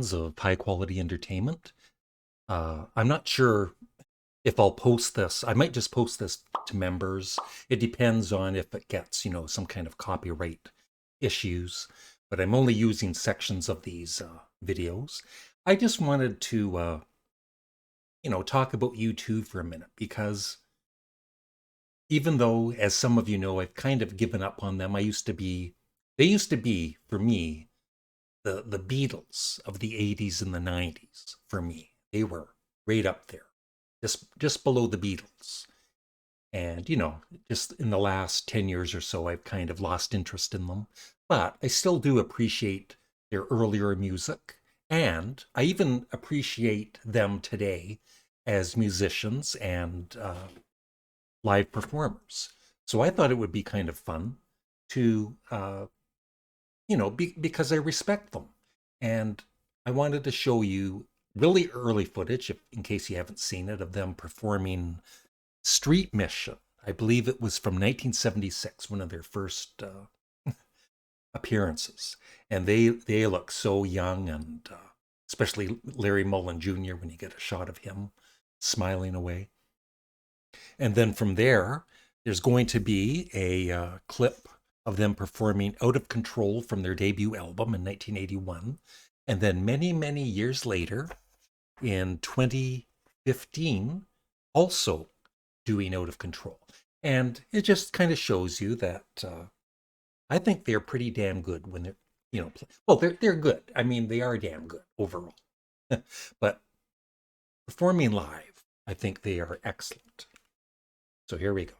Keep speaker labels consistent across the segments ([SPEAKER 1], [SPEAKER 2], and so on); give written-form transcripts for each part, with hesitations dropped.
[SPEAKER 1] fans of high quality entertainment. I'm not sure if I'll post this. I might just post this to members. It depends on if it gets, some kind of copyright issues. But I'm only using sections of these videos. I just wanted to, talk about YouTube for a minute because even though, as some of you know, I've kind of given up on them, they used to be, for me, the Beatles of the 80s and the 90s for me. They were right up there, just below the Beatles. And, just in the last 10 years or so, I've kind of lost interest in them. But I still do appreciate their earlier music. And I even appreciate them today as musicians and live performers. So I thought it would be kind of fun to, because I respect them. And I wanted to show you really early footage, in case you haven't seen it, of them performing Street Mission. I believe it was from 1976, one of their first appearances. And they look so young, and especially Larry Mullen Jr. when you get a shot of him smiling away. And then from there's going to be a clip of them performing Out of Control from their debut album in 1981. And then many, many years later, in 2015, also doing Out of Control. And it just kind of shows you that I think they're pretty damn good when they're good. I mean, they are damn good overall. But performing live, I think they are excellent. So here we go.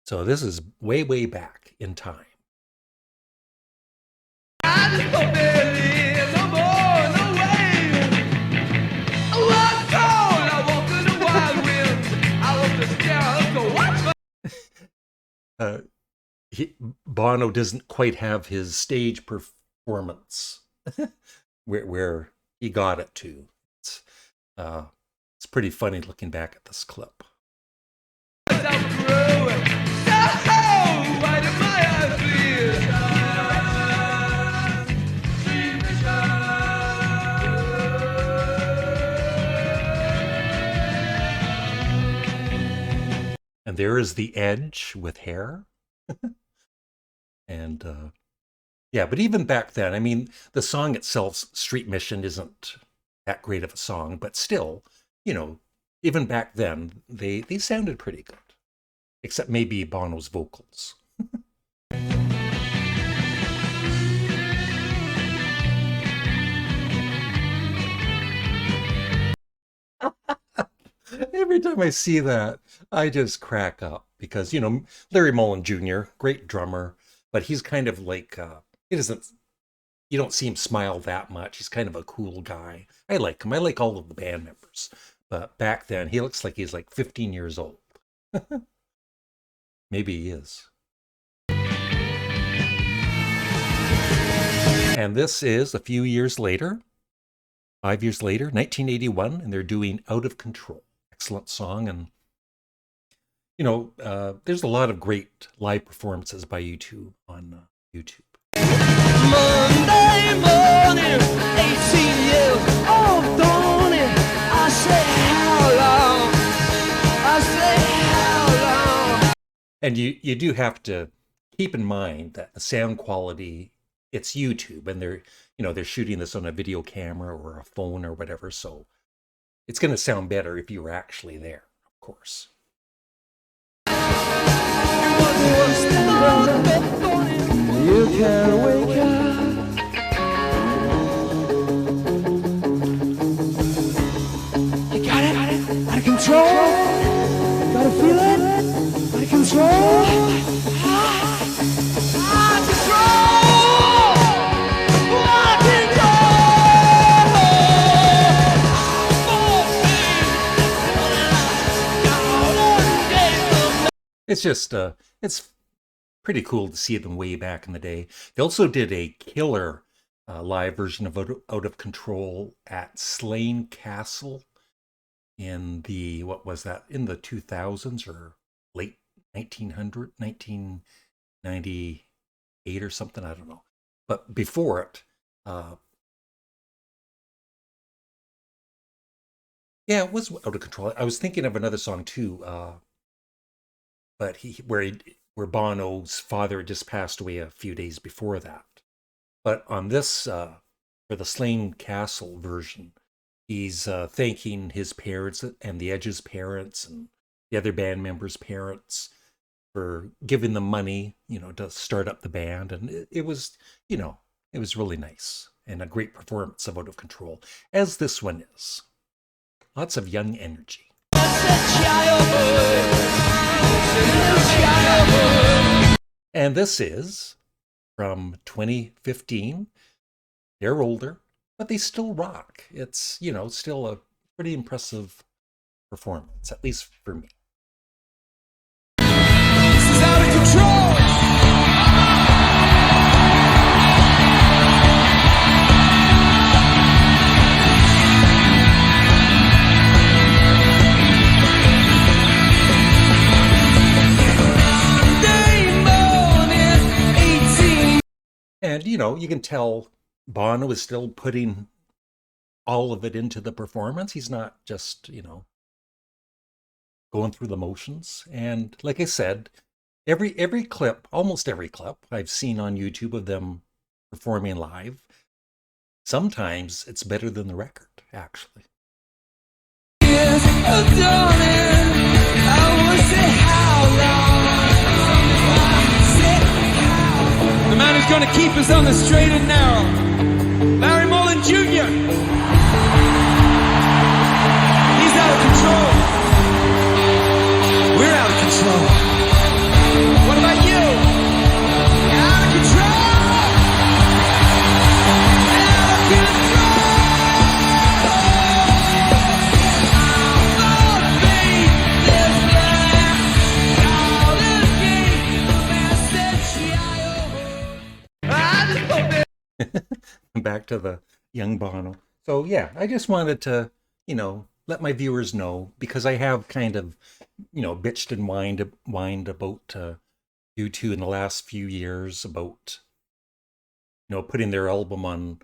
[SPEAKER 1] So this is way, way back in time. Bono doesn't quite have his stage performance where he got it to. It's pretty funny looking back at this clip. And there is the Edge with hair. And yeah, but even back then, I mean, the song itself, Street Mission, isn't that great of a song, but still, even back then, they sounded pretty good. Except maybe Bono's vocals. Every time I see that, I just crack up because, Larry Mullen Jr., great drummer, but he's kind of like, you don't see him smile that much. He's kind of a cool guy. I like him. I like all of the band members. But back then, he looks like he's like 15 years old. Maybe he is. And this is a few years later, 5 years later, 1981, and they're doing Out of Control. Excellent song. And, there's a lot of great live performances by U2 on YouTube. Monday morning, 18 years old, don't it? I say how long? I say how long? And you do have to keep in mind that the sound quality, it's YouTube, and they're shooting this on a video camera or a phone or whatever, so it's going to sound better if you were actually there, of course. You can wake up. You got it? Out of control? Gotta feel it? Out of control? Out of control! Out of control! It's just, it's pretty cool to see them way back in the day. They also did a killer live version of Out of Control at Slane Castle in the, what was that, in the 2000s or late 1998 or something, I don't know. But before it, Yeah, it was out of control. I was thinking of another song too, but where Bono's father had just passed away a few days before that. But on this, for the Slane Castle version, he's thanking his parents and the Edge's parents and the other band members' parents for giving them money, to start up the band. And it was, it was really nice and a great performance of Out of Control, as this one is. Lots of young energy. And this is from 2015. They're older, but they still rock. It's, still a pretty impressive performance, at least for me. This is out of control! And, you can tell Bono is still putting all of it into the performance. He's not just, going through the motions. And like I said, every clip, almost every clip I've seen on YouTube of them performing live, sometimes it's better than the record, actually.
[SPEAKER 2] The man who's going to keep us on the straight and narrow, Larry Mullen Jr. He's out of control. We're out of control. What about you? Out of control. Out of control.
[SPEAKER 1] Back to the young Bono. So yeah, I just wanted to, let my viewers know, because I have kind of, bitched and whined about U2 in the last few years about, putting their album on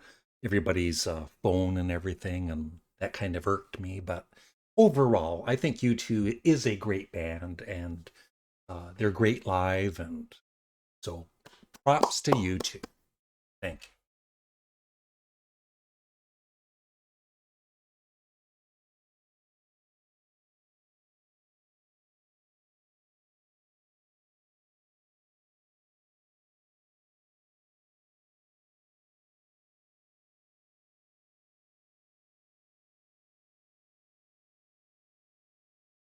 [SPEAKER 1] everybody's phone and everything, and that kind of irked me. But overall, I think U2 is a great band, and they're great live, and so props to U2. Thank you.